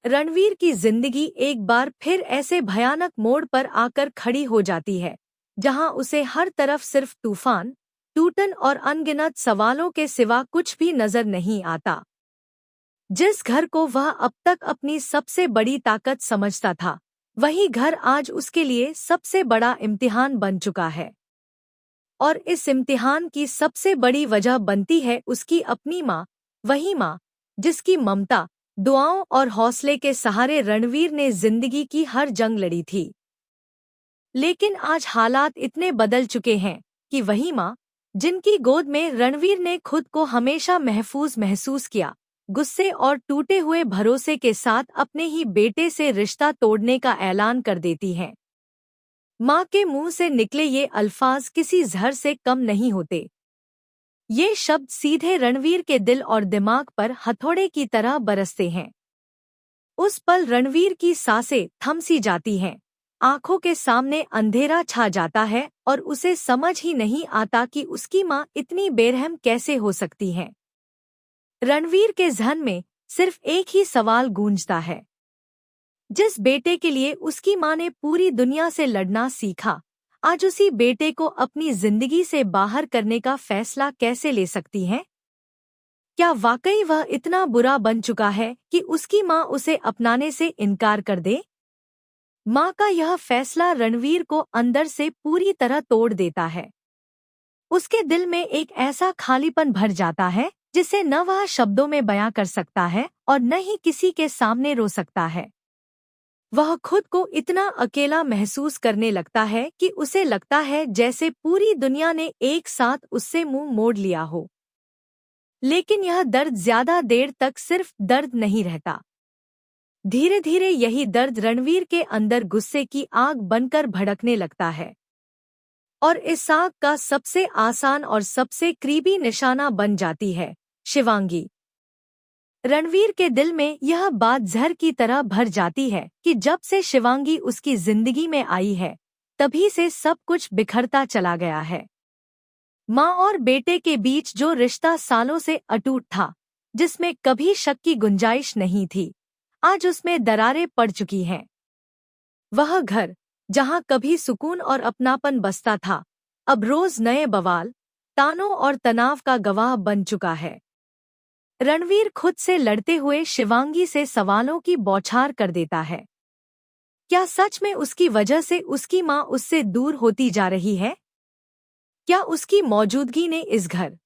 रणवीर की जिंदगी एक बार फिर ऐसे भयानक मोड़ पर आकर खड़ी हो जाती है जहां उसे हर तरफ सिर्फ तूफान, टूटन और अनगिनत सवालों के सिवा कुछ भी नजर नहीं आता। जिस घर को वह अब तक अपनी सबसे बड़ी ताकत समझता था, वही घर आज उसके लिए सबसे बड़ा इम्तिहान बन चुका है। और इस इम्तिहान की सबसे बड़ी वजह बनती है उसकी अपनी माँ, वही माँ जिसकी ममता, दुआओं और हौसले के सहारे रणवीर ने जिंदगी की हर जंग लड़ी थी। लेकिन आज हालात इतने बदल चुके हैं कि वही माँ, जिनकी गोद में रणवीर ने खुद को हमेशा महफूज महसूस किया, गुस्से और टूटे हुए भरोसे के साथ अपने ही बेटे से रिश्ता तोड़ने का ऐलान कर देती हैं। माँ के मुंह से निकले ये अल्फाज किसी जहर से कम नहीं होते। ये शब्द सीधे रणवीर के दिल और दिमाग पर हथौड़े की तरह बरसते हैं। उस पल रणवीर की सांसें थम सी जाती हैं, आंखों के सामने अंधेरा छा जाता है और उसे समझ ही नहीं आता कि उसकी माँ इतनी बेरहम कैसे हो सकती है। रणवीर के ज़हन में सिर्फ एक ही सवाल गूंजता है। जिस बेटे के लिए उसकी माँ ने पूरी दुनिया से लड़ना सीखा, आज उसी बेटे को अपनी जिंदगी से बाहर करने का फैसला कैसे ले सकती है? क्या वाकई वह इतना बुरा बन चुका है कि उसकी माँ उसे अपनाने से इनकार कर दे? माँ का यह फैसला रणवीर को अंदर से पूरी तरह तोड़ देता है। उसके दिल में एक ऐसा खालीपन भर जाता है जिसे न वह शब्दों में बयां कर सकता है और न ही किसी के सामने रो सकता है। वह खुद को इतना अकेला महसूस करने लगता है कि उसे लगता है जैसे पूरी दुनिया ने एक साथ उससे मुंह मोड़ लिया हो। लेकिन यह दर्द ज्यादा देर तक सिर्फ दर्द नहीं रहता। धीरे धीरे यही दर्द रणवीर के अंदर गुस्से की आग बनकर भड़कने लगता है। और इस आग का सबसे आसान और सबसे करीबी निशाना बन जाती है शिवांगी। रणवीर के दिल में यह बात जहर की तरह भर जाती है कि जब से शिवांगी उसकी जिंदगी में आई है, तभी से सब कुछ बिखरता चला गया है। माँ और बेटे के बीच जो रिश्ता सालों से अटूट था, जिसमें कभी शक की गुंजाइश नहीं थी, आज उसमें दरारें पड़ चुकी हैं। वह घर, जहाँ कभी सुकून और अपनापन बसता था, अब रोज नए बवाल, तानों और तनाव का गवाह बन चुका है। रणवीर खुद से लड़ते हुए शिवांगी से सवालों की बौछार कर देता है। क्या सच में उसकी वजह से उसकी माँ उससे दूर होती जा रही है? क्या उसकी मौजूदगी ने इस घर,